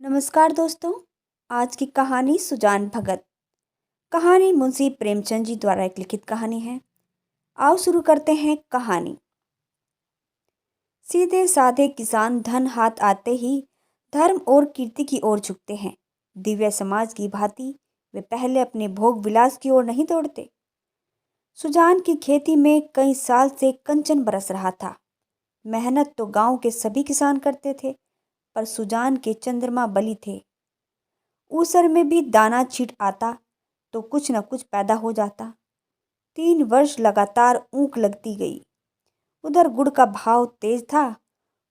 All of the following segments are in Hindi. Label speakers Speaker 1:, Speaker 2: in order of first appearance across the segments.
Speaker 1: नमस्कार दोस्तों। आज की कहानी सुजान भगत। कहानी मुंशी प्रेमचंद जी द्वारा एक लिखित कहानी है। आओ शुरू करते हैं कहानी। सीधे साधे किसान धन हाथ आते ही धर्म और कीर्ति की ओर झुकते हैं। दिव्य समाज की भांति वे पहले अपने भोग विलास की ओर नहीं दौड़ते। सुजान की खेती में कई साल से कंचन बरस रहा था। मेहनत तो गांव के सभी किसान करते थे, पर सुजान के चंद्रमा बली थे। ऊसर में भी दाना छींट आता तो कुछ न कुछ पैदा हो जाता। 3 वर्ष लगातार ऊख लगती गई। उधर गुड़ का भाव तेज था।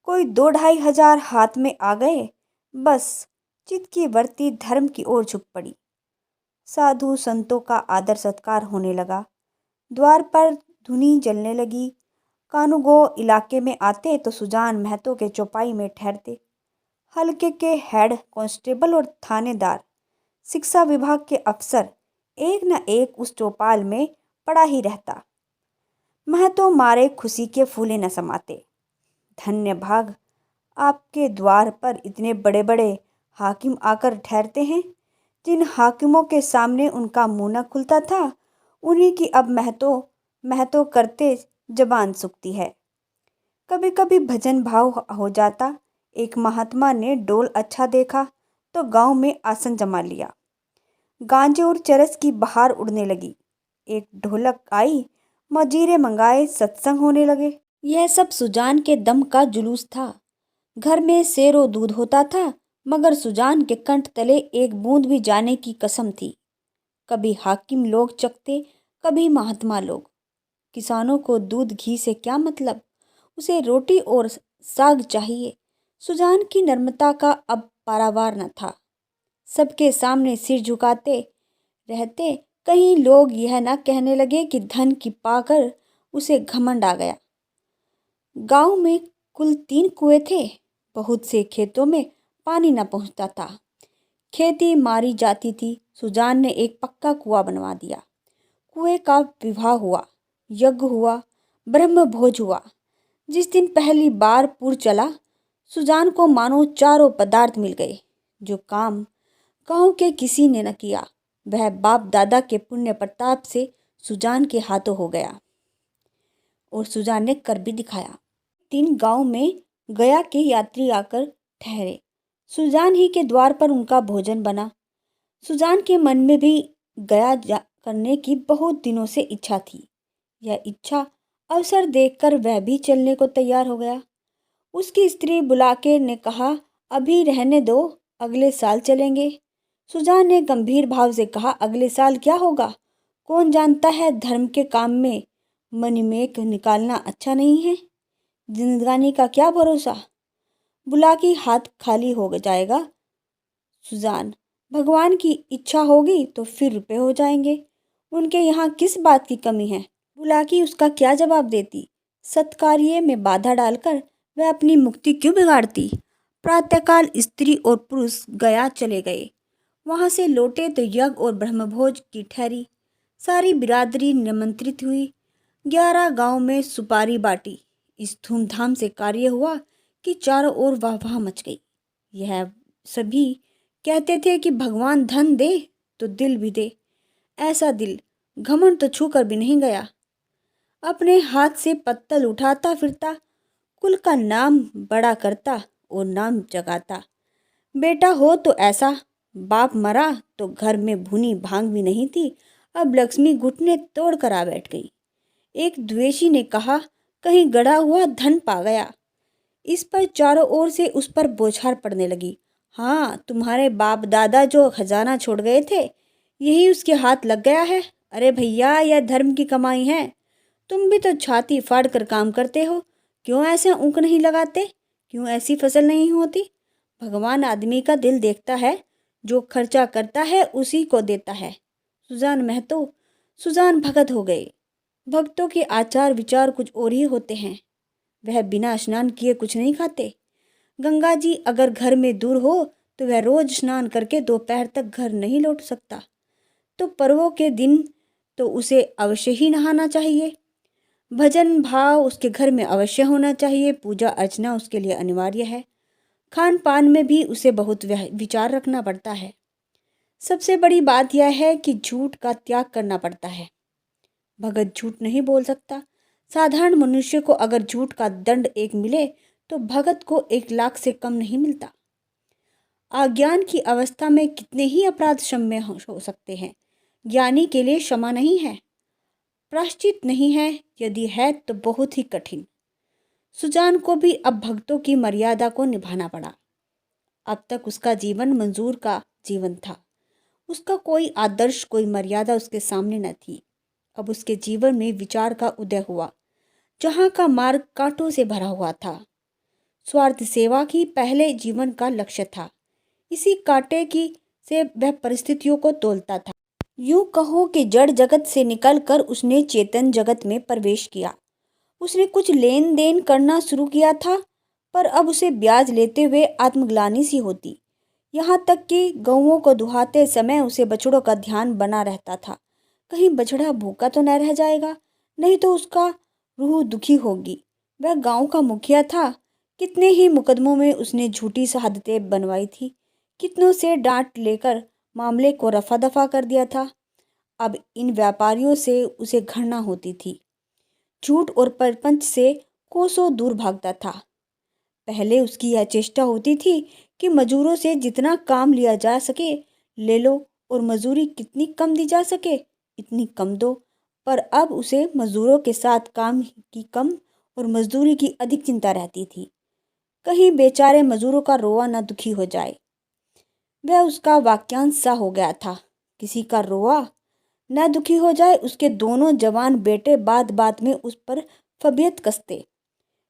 Speaker 1: कोई 2-2.5 हजार हाथ में आ गए, बस चित की वर्ती धर्म की ओर झुक पड़ी। साधु संतों का आदर सत्कार होने लगा। द्वार पर धुनी जलने लगी। कानूगो इलाके में आते तो सुजान महतो के चौपाई में ठहरते। हल्के के हेड कांस्टेबल और थानेदार, शिक्षा विभाग के अफसर एक न एक उस चौपाल में पड़ा ही रहता। महतो मारे खुशी के फूले न समाते। धन्य भाग, आपके द्वार पर इतने बड़े बड़े हाकिम आकर ठहरते हैं। जिन हाकिमों के सामने उनका मुंह न खुलता था, उन्हीं की अब महतो महतो करते जबान सूखती है। कभी कभी भजन भाव हो जाता। एक महात्मा ने डोल अच्छा देखा तो गांव में आसन जमा लिया। गांजे और चरस की बहार उड़ने लगी। एक ढोलक आई, मजीरे मंगाए, सत्संग होने लगे। यह सब सुजान के दम का जुलूस था। घर में सेरो दूध होता था, मगर सुजान के कंठ तले एक बूंद भी जाने की कसम थी। कभी हाकिम लोग चखते, कभी महात्मा लोग। किसानों को दूध घी से क्या मतलब, उसे रोटी और साग चाहिए। सुजान की नम्रता का अब पारावार न था। सबके सामने सिर झुकाते रहते। कहीं लोग यह न कहने लगे कि धन की पाकर उसे घमंड आ गया। गांव में कुल 3 कुएं थे। बहुत से खेतों में पानी न पहुंचता था। खेती मारी जाती थी। सुजान ने एक पक्का कुआं बनवा दिया। कुएं का विवाह हुआ, यज्ञ हुआ, ब्रह्म भोज हुआ। जिस दिन पहली बार पुर चला, सुजान को मानो चारों पदार्थ मिल गए। जो काम गांव के किसी ने न किया, वह बाप दादा के पुण्य प्रताप से सुजान के हाथों हो गया, और सुजान ने कर भी दिखाया। 3 गांव में गया के यात्री आकर ठहरे। सुजान ही के द्वार पर उनका भोजन बना। सुजान के मन में भी गया करने की बहुत दिनों से इच्छा थी। यह इच्छा अवसर देखकर वह भी चलने को तैयार हो गया। उसकी स्त्री बुलाके ने कहा, अभी रहने दो, अगले साल चलेंगे। सुजान ने गंभीर भाव से कहा, अगले साल क्या होगा, कौन जानता है। धर्म के काम में मनीमेक निकालना अच्छा नहीं है। जिंदगानी का क्या भरोसा। बुलाकी हाथ खाली हो जाएगा। सुजान, भगवान की इच्छा होगी तो फिर रुपए हो जाएंगे। उनके यहाँ किस बात की कमी है। बुलाकी उसका क्या जवाब देती। सत्कार्य में बाधा डालकर वह अपनी मुक्ति क्यों बिगाड़ती। प्रातःकाल स्त्री और पुरुष गया चले गए। वहां से लौटे तो यज्ञ और ब्रह्मभोज की ठहरी। सारी बिरादरी निमंत्रित हुई। 11 गांव में सुपारी बाटी। इस धूमधाम से कार्य हुआ कि चारों ओर वाह मच गई। यह सभी कहते थे कि भगवान धन दे तो दिल भी दे। ऐसा दिल घमंड तो छूकर भी नहीं गया। अपने हाथ से पत्तल उठाता फिरता, कुल का नाम बड़ा करता और नाम जगाता। बेटा हो तो ऐसा, बाप मरा तो घर में भुनी भांग भी नहीं थी। अब लक्ष्मी घुटने तोड़ कर आ बैठ गई। एक द्वेषी ने कहा, कहीं गड़ा हुआ धन पा गया। इस पर चारों ओर से उस पर बौछार पड़ने लगी। हाँ, तुम्हारे बाप दादा जो खजाना छोड़ गए थे, यही उसके हाथ लग गया है। अरे भैया, यह धर्म की कमाई है। तुम भी तो छाती फाड़ कर काम करते हो, क्यों ऐसे ऊँक नहीं लगाते, क्यों ऐसी फसल नहीं होती। भगवान आदमी का दिल देखता है, जो खर्चा करता है उसी को देता है। सुजान महतो सुजान भगत हो गए। भक्तों के आचार विचार कुछ और ही होते हैं। वह बिना स्नान किए कुछ नहीं खाते। गंगा जी अगर घर में दूर हो तो वह रोज स्नान करके दोपहर तक घर नहीं लौट सकता। तो पर्वों के दिन तो उसे अवश्य ही नहाना चाहिए। भजन भाव उसके घर में अवश्य होना चाहिए। पूजा अर्चना उसके लिए अनिवार्य है। खान पान में भी उसे बहुत विचार रखना पड़ता है। सबसे बड़ी बात यह है कि झूठ का त्याग करना पड़ता है। भगत झूठ नहीं बोल सकता। साधारण मनुष्य को अगर झूठ का दंड एक मिले तो भगत को 1 लाख से कम नहीं मिलता। अज्ञान की अवस्था में कितने ही अपराध क्षम्य हो सकते हैं, ज्ञानी के लिए क्षमा नहीं है, प्रायश्चित नहीं है, यदि है तो बहुत ही कठिन। सुजान को भी अब भक्तों की मर्यादा को निभाना पड़ा। अब तक उसका जीवन मंजूर का जीवन था। उसका कोई आदर्श, कोई मर्यादा उसके सामने न थी। अब उसके जीवन में विचार का उदय हुआ, जहाँ का मार्ग कांटों से भरा हुआ था। स्वार्थ सेवा ही पहले जीवन का लक्ष्य था। इसी कांटे की से वह परिस्थितियों को तोलता था। यूं कहो कि जड़ जगत से निकलकर उसने चेतन जगत में प्रवेश किया। उसने कुछ लेन देन करना शुरू किया था, पर अब उसे ब्याज लेते हुए आत्मग्लानि सी होती। यहाँ तक कि गौओं को दुहाते समय उसे बछड़ों का ध्यान बना रहता था। कहीं बछड़ा भूखा तो न रह जाएगा, नहीं तो उसका रूह दुखी होगी। वह गांव का मुखिया था। कितने ही मुकदमों में उसने झूठी शहादतें बनवाई थी। कितनों से डांट लेकर मामले को रफा दफा कर दिया था। अब इन व्यापारियों से उसे घृणा होती थी। झूठ और परपंच से कोसों दूर भागता था। पहले उसकी यह चेष्टा होती थी कि मजूरों से जितना काम लिया जा सके ले लो, और मजूरी कितनी कम दी जा सके इतनी कम दो। पर अब उसे मजदूरों के साथ काम की कम और मजदूरी की अधिक चिंता रहती थी। कहीं बेचारे मजदूरों का रोआ न दुखी हो जाए। वह उसका वाक्यांश सा हो गया था, किसी का रोआ न दुखी हो जाए। उसके दोनों जवान बेटे बात बात में उस पर फबियत कसते।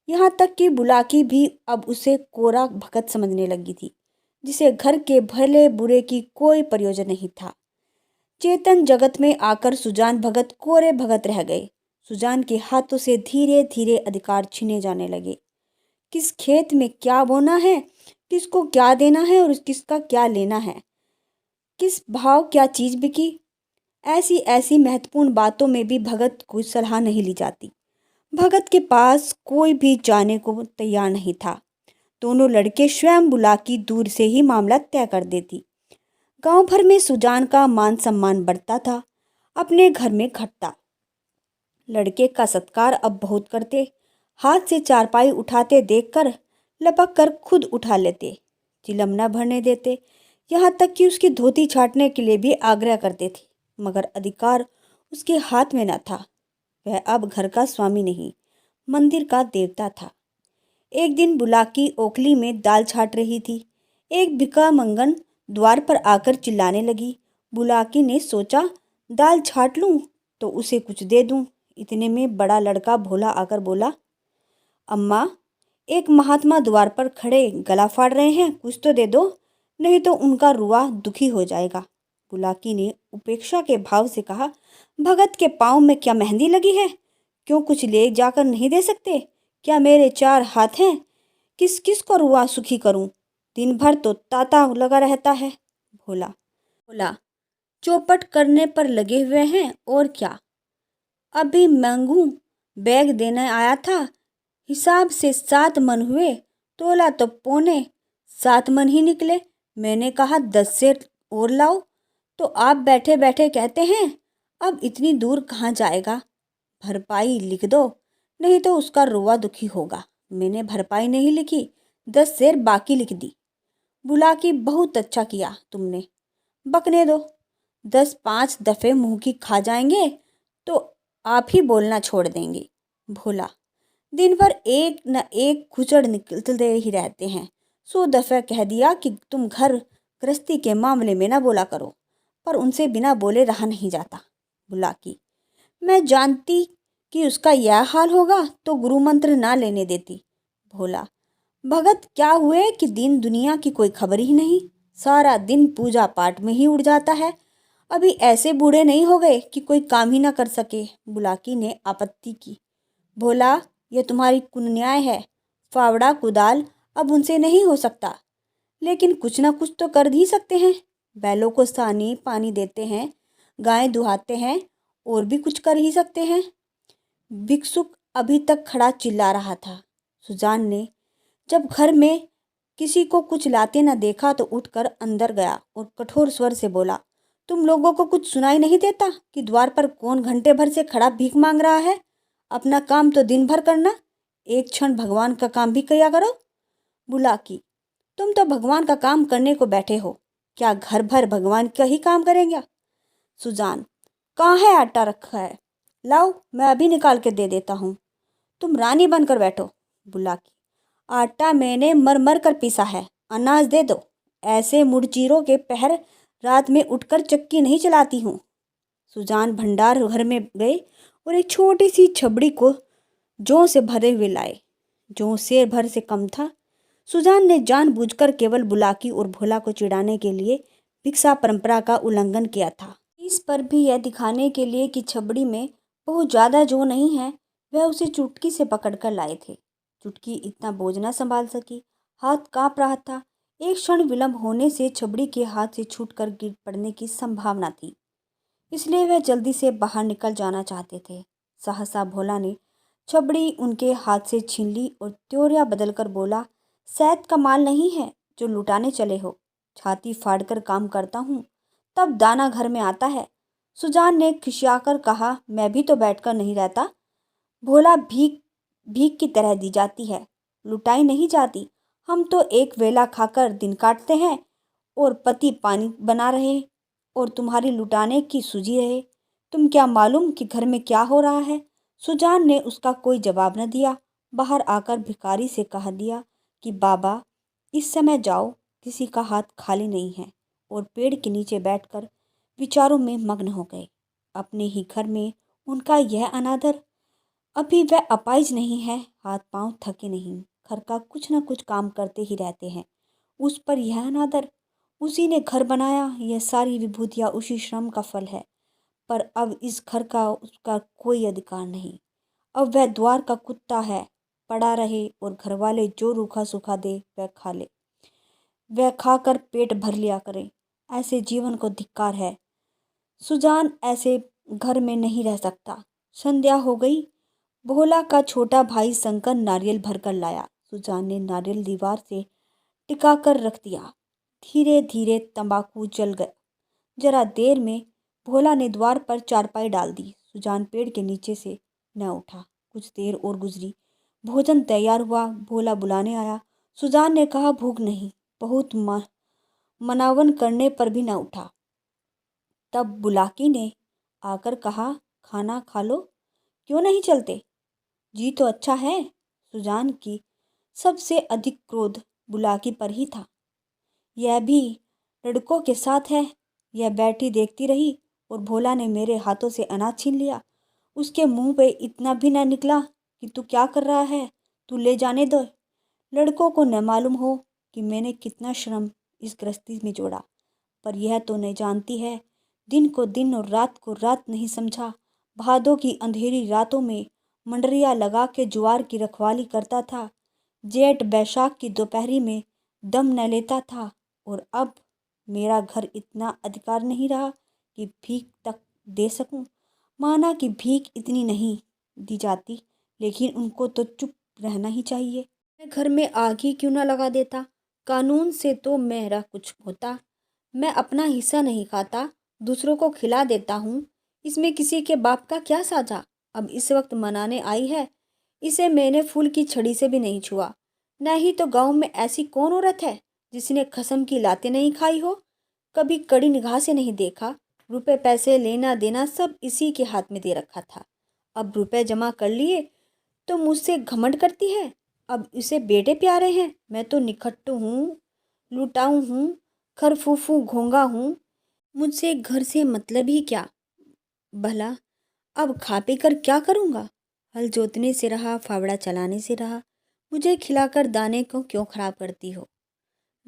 Speaker 1: यहाँ तक कि बुलाकी भी अब उसे कोरा भगत समझने लगी थी, जिसे घर के भले बुरे की कोई प्रयोजन नहीं था। चेतन जगत में आकर सुजान भगत कोरे भगत रह गए। सुजान के हाथों से धीरे धीरे अधिकार छीने जाने लगे। किस खेत में क्या बोना है, किसको क्या देना है और किसका क्या लेना है, किस भाव क्या चीज बिकी, ऐसी ऐसी महत्वपूर्ण बातों में भी भगत को सलाह नहीं ली जाती। भगत के पास कोई भी जाने को तैयार नहीं था। दोनों लड़के स्वयं बुलाकी दूर से ही मामला तय कर देती। गांव भर में सुजान का मान सम्मान बढ़ता था, अपने घर में घटता। लड़के का सत्कार अब बहुत करते। हाथ से चारपाई उठाते देखकर लपक कर खुद उठा लेते, चिलम न भरने देते। यहाँ तक कि उसकी धोती छाटने के लिए भी आग्रह करते थे, मगर अधिकार उसके हाथ में न था। वह अब घर का स्वामी नहीं, मंदिर का देवता था। एक दिन बुलाकी ओखली में दाल छाट रही थी। एक भिका मंगन द्वार पर आकर चिल्लाने लगी। बुलाकी ने सोचा, दाल छाट लूं तो उसे कुछ दे दूं। इतने में बड़ा लड़का भोला आकर बोला, अम्मा, एक महात्मा द्वार पर खड़े गला फाड़ रहे हैं, कुछ तो दे दो, नहीं तो उनका रुआ दुखी हो जाएगा। बुलाकी ने उपेक्षा के भाव से कहा, भगत के पाँव में क्या मेहंदी लगी है? क्यों कुछ ले जाकर नहीं दे सकते? क्या मेरे 4 हाथ हैं? किस किस को रुआ सुखी करूं? दिन भर तो ताता लगा रहता है। भोला बोला, चौपट करने पर लगे हुए हैं और क्या। अभी मांगू बैग देने आया था, हिसाब से 7 मन हुए, तोला तो 6.25 मन ही निकले। मैंने कहा 10 से और लाओ, तो आप बैठे बैठे कहते हैं अब इतनी दूर कहाँ जाएगा, भरपाई लिख दो, नहीं तो उसका रोआ दुखी होगा। मैंने भरपाई नहीं लिखी, 10 शेर बाकी लिख दी। बुलाकी, बहुत अच्छा किया तुमने, बकने दो, 10-5 दफे मुंह की खा जाएंगे तो आप ही बोलना छोड़ देंगे। भोला, दिन भर एक न एक खुचड़ निकलते ही रहते हैं। 100 दफे कह दिया कि तुम घर गृहस्थी के मामले में ना बोला करो, पर उनसे बिना बोले रहा नहीं जाता। बुलाकी, मैं जानती कि उसका यह हाल होगा तो गुरु मंत्र ना लेने देती। भोला, भगत क्या हुए कि दिन दुनिया की कोई खबर ही नहीं, सारा दिन पूजा पाठ में ही उड़ जाता है। अभी ऐसे बूढ़े नहीं हो गए कि कोई काम ही ना कर सके। बुलाकी ने आपत्ति की। भोला, यह तुम्हारी कुन्याय है, फावड़ा कुदाल अब उनसे नहीं हो सकता, लेकिन कुछ ना कुछ तो कर ही सकते हैं। बैलों को सानी पानी देते हैं, गाय दुहाते हैं, और भी कुछ कर ही सकते हैं। भिक्षुक अभी तक खड़ा चिल्ला रहा था। सुजान ने जब घर में किसी को कुछ लाते न देखा तो उठकर अंदर गया और कठोर स्वर से बोला, तुम लोगों को कुछ सुनाई नहीं देता कि द्वार पर कौन घंटे भर से खड़ा भीख मांग रहा है? अपना काम तो दिन भर करना, एक क्षण भगवान का काम भी किया करो। बुलाकी, तुम तो भगवान का काम करने को बैठे हो, क्या घर भर भगवान का ही काम करेंगे? सुजान, कहाँ है आटा रखा है? लाओ, मैं अभी निकाल के दे देता हूँ। तुम रानी बनकर बैठो। बुलाकी, आटा मैंने मर मर कर पीसा है, अनाज दे दो। ऐसे मुड़चीरों के पहर रात में उठकर चक्की नहीं चलाती हूँ। सुजान भंडार घर में गए और एक छोटी सी छबड़ी को जौ से भरे हुए लाए। जौ शेर भर से कम था। सुजान ने जानबूझकर केवल बुलाकी और भोला को चिढ़ाने के लिए भिक्षा परंपरा का उल्लंघन किया था। इस पर भी यह दिखाने के लिए कि छबड़ी में बहुत ज़्यादा जौ नहीं है, वह उसे चुटकी से पकड़कर लाए थे। चुटकी इतना बोझ न संभाल सकी, हाथ कांप रहा था। एक क्षण विलंब होने से छबड़ी के हाथ से छूटकर गिर पड़ने की संभावना थी, इसलिए वह जल्दी से बाहर निकल जाना चाहते थे। सहसा भोला ने छबड़ी उनके हाथ से छीन ली और त्योरिया बदलकर बोला, सैद का माल नहीं है जो लुटाने चले हो। छाती फाड़कर काम करता हूँ तब दाना घर में आता है। सुजान ने खिसियाकर कहा, मैं भी तो बैठकर नहीं रहता। भोला, भीख भीख की तरह दी जाती है, लुटाई नहीं जाती। हम तो एक वेला खाकर दिन काटते हैं और पति पानी बना रहे और तुम्हारी लुटाने की सूझी रहे। तुम क्या मालूम कि घर में क्या हो रहा है? सुजान ने उसका कोई जवाब न दिया। बाहर आकर भिखारी से कह दिया कि बाबा, इस समय जाओ, किसी का हाथ खाली नहीं है, और पेड़ के नीचे बैठकर विचारों में मग्न हो गए। अपने ही घर में उनका यह अनादर। अभी वह अपाइज नहीं है, हाथ पांव थके नहीं, घर का कुछ न कुछ काम करते ही रहते हैं। उस पर यह अनादर। उसी ने घर बनाया, यह सारी विभूतियाँ उसी श्रम का फल है। पर अब इस घर का उसका कोई अधिकार नहीं। अब वह द्वार का कुत्ता है, पड़ा रहे और घरवाले जो रूखा सूखा दे वह खा ले, वह खाकर पेट भर लिया करे। ऐसे जीवन को धिक्कार है। सुजान ऐसे घर में नहीं रह सकता। संध्या हो गई। भोला का छोटा भाई शंकर नारियल भरकर लाया। सुजान ने नारियल दीवार से टिका कर रख दिया। धीरे धीरे तंबाकू जल गया। जरा देर में भोला ने द्वार पर चारपाई डाल दी। सुजान पेड़ के नीचे से न उठा। कुछ देर और गुजरी। भोजन तैयार हुआ। भोला बुलाने आया। सुजान ने कहा, भूख नहीं। बहुत मनावन करने पर भी न उठा। तब बुलाकी ने आकर कहा, खाना खा लो, क्यों नहीं चलते? जी तो अच्छा है। सुजान की सबसे अधिक क्रोध बुलाकी पर ही था। यह भी लड़कों के साथ है। यह बैठी देखती रही और भोला ने मेरे हाथों से अनाज छीन लिया। उसके मुंह पे इतना भी न निकला कि तू क्या कर रहा है, तू ले जाने दो। लड़कों को न मालूम हो कि मैंने कितना श्रम इस गृहस्थी में जोड़ा, पर यह तो नहीं जानती है, दिन को दिन और रात को रात नहीं समझा। भादों की अंधेरी रातों में मंडरिया लगा के जुआर की रखवाली करता था। जेठ बैसाख की दोपहरी में दम न लेता था। और अब मेरा घर इतना अधिकार नहीं रहा कि भीख तक दे सकूं। माना कि भीख इतनी नहीं दी जाती, लेकिन उनको तो चुप रहना ही चाहिए। मैं घर में आग ही क्यों ना लगा देता? कानून से तो मेरा कुछ होता। मैं अपना हिस्सा नहीं खाता, दूसरों को खिला देता हूँ। इसमें किसी के बाप का क्या साझा? अब इस वक्त मनाने आई है, इसे मैंने फूल की छड़ी से भी नहीं छुआ। न ही तो गांव में ऐसी कौन औरत है जिसने खसम की लातें नहीं खाई हो, कभी कड़ी निगाह से नहीं देखा। रुपए पैसे लेना देना सब इसी के हाथ में दे रखा था। अब रुपए जमा कर लिए तो मुझसे घमंड करती है। अब इसे बेटे प्यारे हैं। मैं तो निखट्टू हूँ, लुटाऊ हूँ, खरफूफू घोंगा हूँ। मुझसे घर से मतलब ही क्या? भला अब खा पी कर क्या करूँगा? हल जोतने से रहा, फावड़ा चलाने से रहा। मुझे खिलाकर दाने को क्यों खराब करती हो?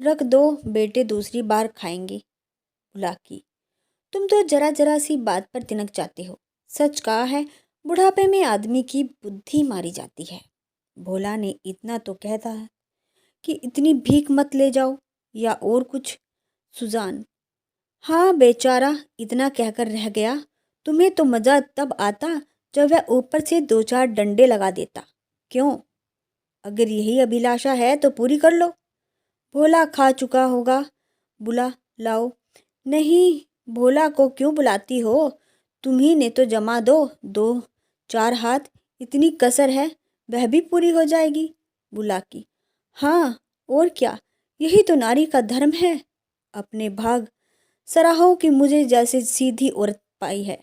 Speaker 1: रख दो, बेटे दूसरी बार खाएंगे। बुलाकी, तुम तो जरा जरा सी बात पर तिनक जाते हो। सच कहा है, बुढ़ापे में आदमी की बुद्धि मारी जाती है। भोला ने इतना तो कहता है कि इतनी भीख मत ले जाओ, या और कुछ? सुजान, हाँ बेचारा इतना कहकर रह गया। तुम्हें तो मजा तब आता जब वह ऊपर से दो चार डंडे लगा देता। क्यों? अगर यही अभिलाषा है तो पूरी कर लो। भोला खा चुका होगा, बुला लाओ। नहीं, भोला को क्यों बुलाती हो? तुम्ही ने तो जमा दो, 2-4 हाथ, इतनी कसर है, वह भी पूरी हो जाएगी। बुलाकी, हाँ और क्या, यही तो नारी का धर्म है। अपने भाग सराहो कि मुझे जैसे सीधी औरत पाई है।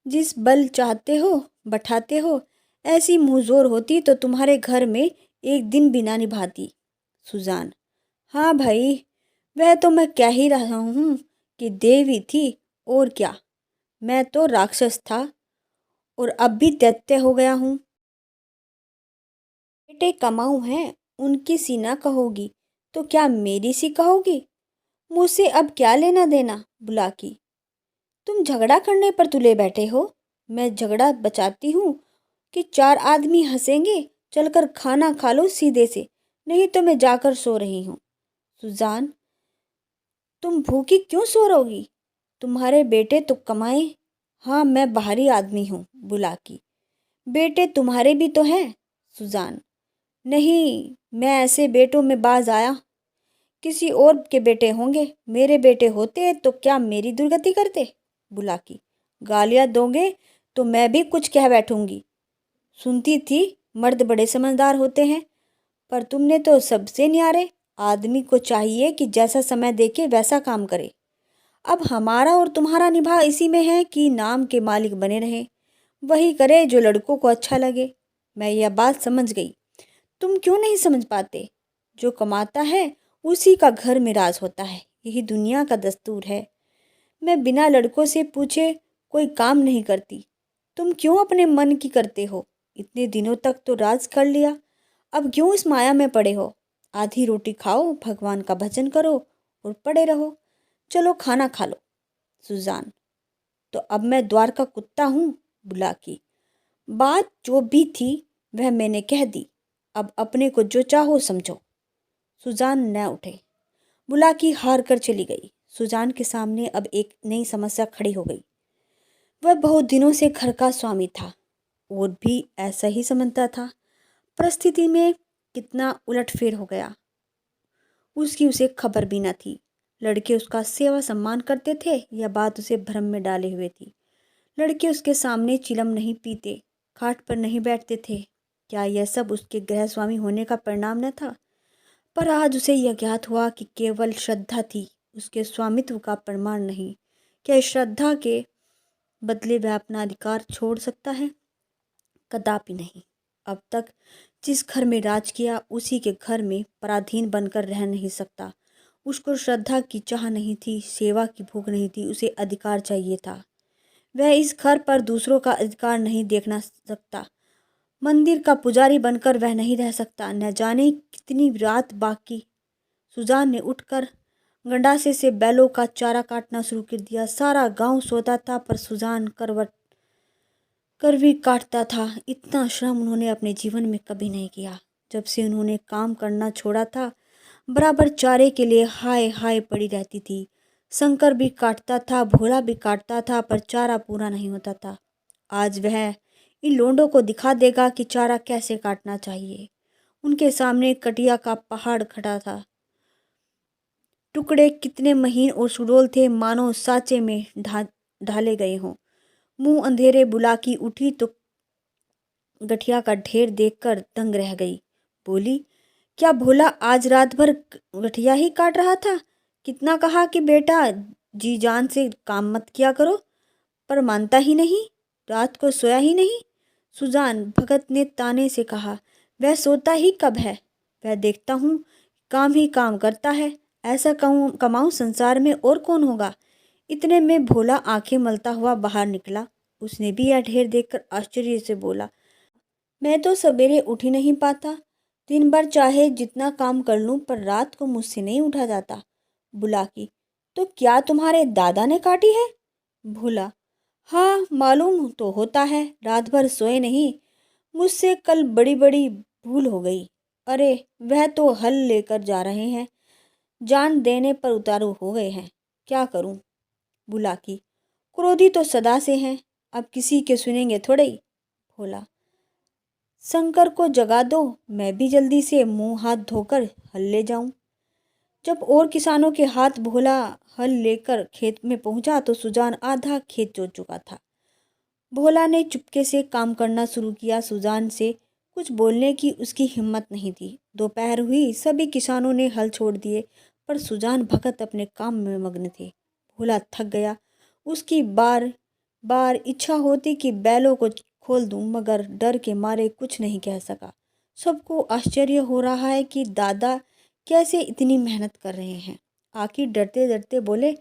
Speaker 1: जिस बल चाहते हो बैठाते हो, ऐसी मुंहजोर होती तो तुम्हारे घर में एक दिन भी ना निभाती। सुजान, हाँ भाई, वह तो मैं कह ही रहा हूँ कि देवी थी, और क्या, मैं तो राक्षस था और अब भी दैत्य हो गया हूँ। बेटे कमाऊ हैं, उनकी सी ना कहोगी तो क्या मेरी सी कहोगी? मुझसे अब क्या लेना देना? बुलाकी, तुम झगड़ा करने पर तुले बैठे हो। मैं झगड़ा बचाती हूँ कि 4 आदमी हंसेंगे। चलकर खाना खा लो सीधे से, नहीं तो मैं जाकर सो रही हूँ। सुजान, तुम भूखी क्यों सो रहोगी? तुम्हारे बेटे तो कमाए। हाँ, मैं बाहरी आदमी हूँ। बुलाकी, बेटे तुम्हारे भी तो हैं। सुजान, नहीं, मैं ऐसे बेटों में बाज आया। किसी और के बेटे होंगे, मेरे बेटे होते तो क्या मेरी दुर्गति करते? बुलाकी, गालियां दोगे तो मैं भी कुछ कह बैठूंगी। सुनती थी मर्द बड़े समझदार होते हैं, पर तुमने तो सबसे न्यारे। आदमी को चाहिए कि जैसा समय देखे वैसा काम करे। अब हमारा और तुम्हारा निभा इसी में है कि नाम के मालिक बने रहे, वही करे जो लड़कों को अच्छा लगे। मैं यह बात समझ गई, तुम क्यों नहीं समझ पाते? जो कमाता है उसी का घर में राज होता है, यही दुनिया का दस्तूर है। मैं बिना लड़कों से पूछे कोई काम नहीं करती। तुम क्यों अपने मन की करते हो? इतने दिनों तक तो राज कर लिया, अब क्यों इस माया में पड़े हो? आधी रोटी खाओ, भगवान का भजन करो और पड़े रहो। चलो खाना खा लो। सुजान, तो अब मैं द्वार का कुत्ता हूँ? बुलाकी, बात जो भी थी वह मैंने कह दी, अब अपने को जो चाहो समझो। सुजान न उठे। बुलाकी हार कर चली गई। सुजान के सामने अब एक नई समस्या खड़ी हो गई। वह बहुत दिनों से घर का स्वामी था और भी ऐसा ही समझता था। परिस्थिति में कितना उलटफेर हो गया, उसकी उसे खबर भी न थी। लड़के उसका सेवा सम्मान करते थे, यह बात उसे भ्रम में डाले हुए थी। लड़के उसके सामने चिलम नहीं पीते, खाट पर नहीं बैठते थे। क्या यह सब उसके गृह स्वामी होने का परिणाम न था? पर आज उसे यह ज्ञात हुआ कि केवल श्रद्धा थी उसके स्वामित्व का प्रमाण नहीं। क्या इस श्रद्धा के बदले वह अपना अधिकार छोड़ सकता है? कदापि नहीं। अब तक जिस घर में राज किया उसी के घर में पराधीन बनकर रह नहीं सकता। उसको श्रद्धा की चाह नहीं थी, सेवा की भूख नहीं थी, उसे अधिकार चाहिए था। वह इस घर पर दूसरों का अधिकार नहीं देखना सकता। मंदिर का पुजारी बनकर वह नहीं रह सकता। न जाने कितनी रात बाकी। सुजान ने उठकर गंडासे से बैलों का चारा काटना शुरू कर दिया। सारा गांव सोता था पर सुजान करवट कर भी काटता था। इतना श्रम उन्होंने अपने जीवन में कभी नहीं किया। जब से उन्होंने काम करना छोड़ा था, बराबर चारे के लिए हाय हाय पड़ी रहती थी। शंकर भी काटता था, भोला भी काटता था, पर चारा पूरा नहीं होता था। आज वह इन लोंडों को दिखा देगा कि चारा कैसे काटना चाहिए। उनके सामने कटिया का पहाड़ खड़ा था। टुकड़े कितने महीन और सुडौल थे, मानो साँचे में ढाले गए हों। मुंह अंधेरे बुलाकी उठी तो गठिया का ढेर देखकर दंग रह गई। बोली, क्या भोला आज रात भर गठिया ही काट रहा था? कितना कहा कि बेटा जी जान से काम मत किया करो, पर मानता ही नहीं, रात को सोया ही नहीं। सुजान, भगत ने ताने से कहा, वह सोता ही कब है? वह देखता हूँ काम ही काम करता है। ऐसा कमाऊं संसार में और कौन होगा? इतने में भोला आंखें मलता हुआ बाहर निकला। उसने भी यह ढेर देखकर आश्चर्य से बोला, मैं तो सवेरे उठ ही नहीं पाता। दिन भर चाहे जितना काम कर लूं पर रात को मुझसे नहीं उठा जाता। बुलाकी, तो क्या तुम्हारे दादा ने काटी है? भोला, हाँ मालूम तो होता है, रात भर सोए नहीं। मुझसे कल बड़ी बड़ी भूल हो गई। अरे वह तो हल लेकर जा रहे हैं, जान देने पर उतारू हो गए हैं, क्या करूं? बुलाकी, क्रोधी तो सदा से हैं, अब किसी के सुनेंगे थोड़े ही। भोला, शंकर को जगा दो, मैं भी जल्दी से मुंह हाथ धोकर हल्ले जाऊं। जब और किसानों के हाथ भोला हल लेकर खेत में पहुंचा तो सुजान आधा खेत जोत चुका था। भोला ने चुपके से काम करना शुरू किया। सुजान से कुछ बोलने की उसकी हिम्मत नहीं थी। दोपहर हुई, सभी किसानों ने हल छोड़ दिए, पर सुजान भगत अपने काम में मग्न थे। भोला थक गया। उसकी बार बार इच्छा होती कि बैलों को खोल दूं, मगर डर के मारे कुछ नहीं कह सका। सबको आश्चर्य हो रहा है कि दादा कैसे इतनी मेहनत कर रहे हैं। आखिर डरते डरते बोले,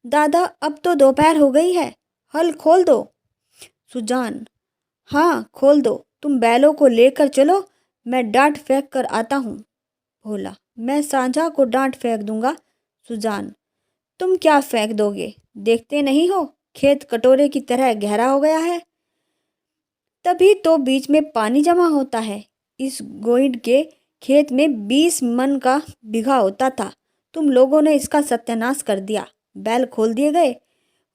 Speaker 1: दादा अब तो दोपहर हो गई है, हल खोल दो। सुजान, हाँ खोल दो, तुम बैलों को लेकर चलो, मैं डांट फेंक कर आता हूँ। भोला, मैं सांझा को डांट फेंक दूंगा। सुजान, तुम क्या फेंक दोगे, देखते नहीं हो खेत कटोरे की तरह गहरा हो गया है, तभी तो बीच में पानी जमा होता है। इस गोइड के खेत में 20 मन का बीघा होता था, तुम लोगों ने इसका सत्यानाश कर दिया। बैल खोल दिए गए।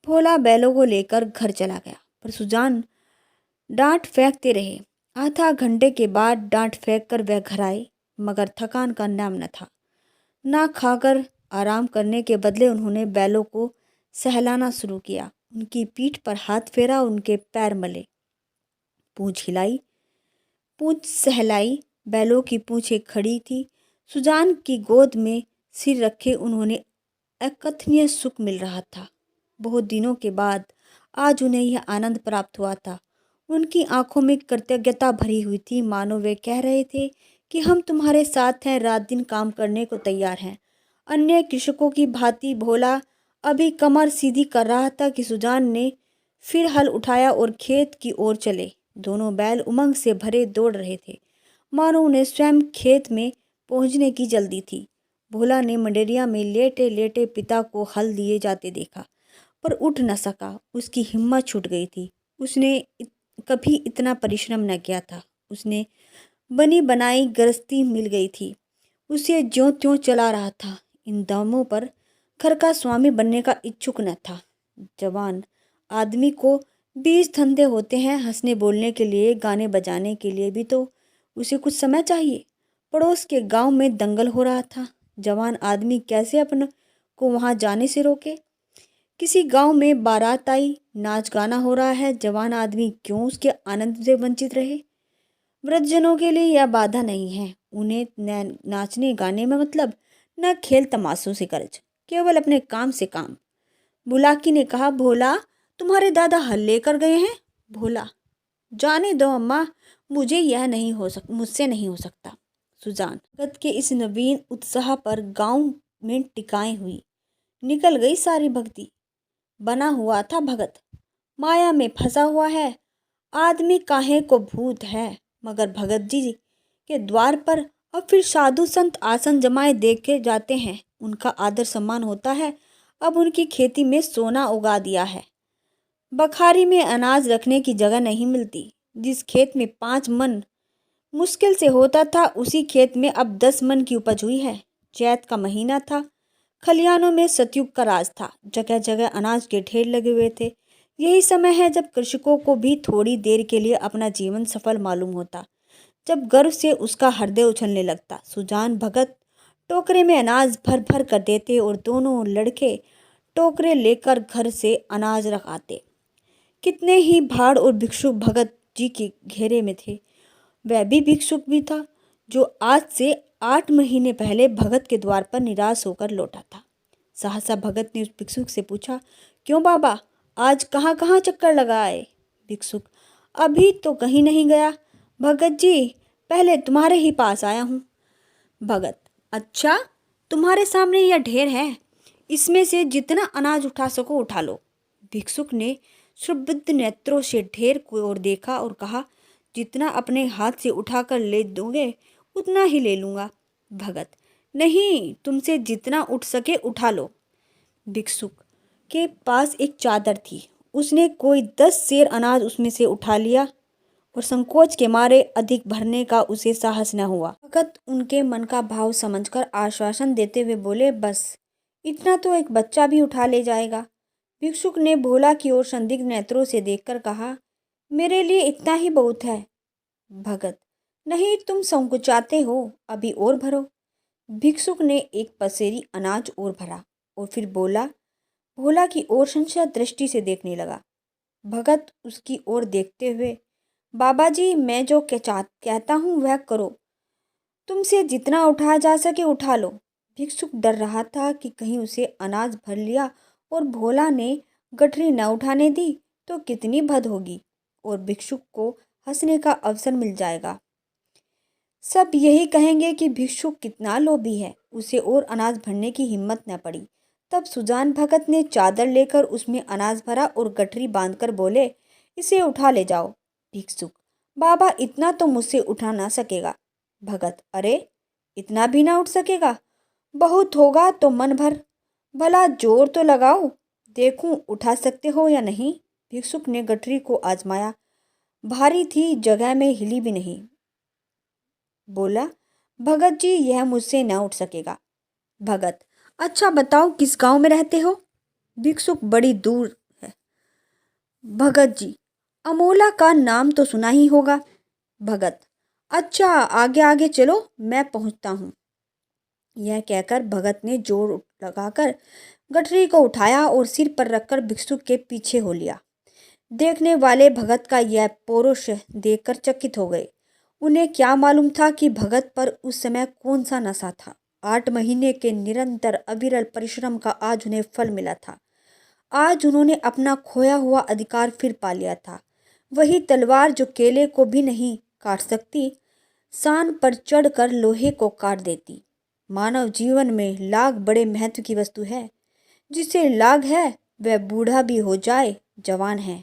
Speaker 1: भोला बैलों को लेकर घर चला गया, पर सुजान डांट फेंकते रहे। आधा घंटे के बाद डांट फेंक कर वह घर आए, मगर थकान का नाम न था। ना खाकर आराम करने के बदले उन्होंने बैलों को सहलाना शुरू किया। उनकी पीठ पर हाथ फेरा, उनके पैर मले, पूंछ हिलाई, पूंछ सहलाई। बैलों की पूंछें खड़ी थी। सुजान की गोद में सिर रखे उन्होंने अकथनीय सुख मिल रहा था। बहुत दिनों के बाद आज उन्हें यह आनंद प्राप्त हुआ था। उनकी आंखों में कृतज्ञता भरी हुई थी, मानो वे कह रहे थे कि हम तुम्हारे साथ हैं, रात दिन काम करने को तैयार हैं। अन्य कृषकों की भांति भोला अभी कमर सीधी कर रहा था कि सुजान ने फिर हल उठाया और खेत की ओर चले। दोनों बैल उमंग से भरे दौड़ रहे थे, मानो उन्हें स्वयं खेत में पहुंचने की जल्दी थी। भोला ने मंडेरिया में लेटे लेटे पिता को हल दिए जाते देखा, पर उठ न सका। उसकी हिम्मत छूट गई थी। उसने कभी इतना परिश्रम न किया था। उसने बनी बनाई गृहस्थी मिल गई थी, उसे ज्यों त्यों चला रहा था। इन दामों पर घर का स्वामी बनने का इच्छुक न था। जवान आदमी को 20 धंधे होते हैं, हंसने बोलने के लिए, गाने बजाने के लिए भी तो उसे कुछ समय चाहिए। पड़ोस के गांव में दंगल हो रहा था। जवान आदमी कैसे अपने को वहां जाने से रोके। किसी गांव में बारात आई, नाच गाना हो रहा है, जवान आदमी क्यों उसके आनंद से वंचित रहे। वृद्धजनों के लिए यह बाधा नहीं है। उन्हें न नाचने गाने में मतलब, न खेल तमाशों से कर्ज, केवल अपने काम से काम। बुलाकी ने कहा, भोला तुम्हारे दादा हल लेकर गए हैं। भोला, जाने दो अम्मा, मुझे यह नहीं हो सक मुझसे नहीं हो सकता। सुजान, भगत के इस नवीन उत्साह पर गांव में टिकाएं हुई। निकल गई सारी भक्ति। बना हुआ था भगत, माया में फंसा हुआ है। आदमी काहे को भूत है, मगर भगत जी के द्वार पर अब फिर साधु संत आसन जमाए देखे जाते हैं। उनका आदर सम्मान होता है। अब उनकी खेती में सोना उगा दिया है। बखारी में अनाज रखने की जगह नहीं मिलती। जिस खेत में 5 मन मुश्किल से होता था, उसी खेत में अब 10 मन की उपज हुई है। चैत का महीना था। खलियानों में सतयुग का राज था। जगह जगह अनाज के ढेर लगे हुए थे। यही समय है जब कृषकों को भी थोड़ी देर के लिए अपना जीवन सफल मालूम होता, जब गर्व से उसका हृदय उछलने लगता। सुजान भगत टोकरे में अनाज भर भर कर देते और दोनों लड़के टोकरे लेकर घर से अनाज रख आते। कितने ही भाड़ और भिक्षुक भगत जी के घेरे में थे। वह भी भिक्षुक भी था, जो आज से 8 महीने पहले भगत के द्वार पर निराश होकर लौटा था। सहसा भगत ने उस भिक्षुक से पूछा, क्यों बाबा, आज कहाँ कहाँ चक्कर लगाए। भिक्षुक, अभी तो कहीं नहीं गया भगत जी, पहले तुम्हारे ही पास आया हूँ। भगत, अच्छा, तुम्हारे सामने यह ढेर है, इसमें से जितना अनाज उठा सको उठा लो। भिक्षुक ने सुबुद्ध नेत्रों से ढेर की ओर देखा और कहा, जितना अपने हाथ से उठाकर ले दोगे उतना ही ले लूँगा। भगत, नहीं, तुमसे जितना उठ सके उठा लो। भिक्षुक के पास एक चादर थी। उसने कोई 10 सेर अनाज उसमें से उठा लिया और संकोच के मारे अधिक भरने का उसे साहस न हुआ। भगत उनके मन का भाव समझकर आश्वासन देते हुए बोले, बस इतना तो एक बच्चा भी उठा ले जाएगा। भिक्षुक ने भोला की ओर संदिग्ध नेत्रों से देखकर कहा, मेरे लिए इतना ही बहुत है। भगत, नहीं, तुम संकुचाते हो, अभी और भरो। भिक्षुक ने एक पसेरी अनाज और भरा और फिर भोला की ओर संशय दृष्टि से देखने लगा। भगत उसकी ओर देखते हुए, बाबा जी, मैं जो कहता हूँ वह करो, तुमसे जितना उठाया जा सके उठा लो। भिक्षुक डर रहा था कि कहीं उसे अनाज भर लिया और भोला ने गठरी न उठाने दी तो कितनी भद होगी और भिक्षुक को हंसने का अवसर मिल जाएगा। सब यही कहेंगे कि भिक्षुक कितना लोभी है, उसे और अनाज भरने की हिम्मत न पड़ी। तब सुजान भगत ने चादर लेकर उसमें अनाज भरा और गठरी बांधकर बोले, इसे उठा ले जाओ। भिक्षुक, बाबा, इतना तो मुझसे उठा ना सकेगा। भगत, अरे इतना भी ना उठ सकेगा? बहुत होगा तो मन भर, भला जोर तो लगाओ, देखूं उठा सकते हो या नहीं। भिक्षुक ने गठरी को आजमाया, भारी थी, जगह में हिली भी नहीं। बोला, भगत जी, यह मुझसे न उठ सकेगा। भगत, अच्छा बताओ किस गांव में रहते हो? भिक्षुक, बड़ी दूर है। भगत जी, अमोला का नाम तो सुना ही होगा। भगत, अच्छा आगे आगे चलो, मैं पहुंचता हूँ। यह कहकर भगत ने जोर लगाकर गठरी को उठाया और सिर पर रखकर भिक्षुक के पीछे हो लिया। देखने वाले भगत का यह पौरुष देखकर चकित हो गए। उन्हें क्या मालूम था कि भगत पर उस समय कौन सा नशा था। 8 महीने के निरंतर अविरल परिश्रम का आज उन्हें फल मिला था। आज उन्होंने अपना खोया हुआ अधिकार फिर पा लिया था। वही तलवार जो केले को भी नहीं काट सकती, सान पर चढ़कर लोहे को काट देती। मानव जीवन में लाग बड़े महत्व की वस्तु है। जिसे लाग है वह बूढ़ा भी हो जाए जवान है।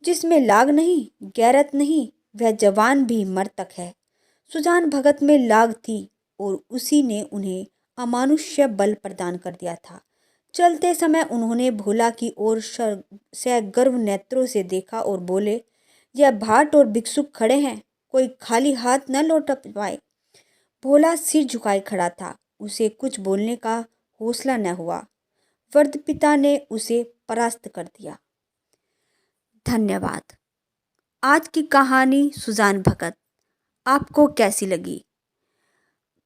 Speaker 1: जिसमें लाग नहीं, गैरत नहीं, वह जवान भी मरतक है। सुजान भगत में लाग थी और उसी ने उन्हें अमानुष्य बल प्रदान कर दिया था। चलते समय उन्होंने भोला की ओर सगर्व नेत्रों से देखा और बोले, यह भाट और भिक्षुक खड़े हैं, कोई खाली हाथ न लौट पाए। भोला सिर झुकाए खड़ा था, उसे कुछ बोलने का हौसला न हुआ। वृद्ध पिता ने उसे परास्त कर दिया। धन्यवाद। आज की कहानी सुजान भगत आपको कैसी लगी?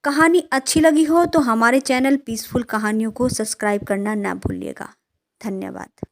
Speaker 1: कहानी अच्छी लगी हो तो हमारे चैनल पीसफुल कहानियों को सब्सक्राइब करना ना भूलिएगा। धन्यवाद।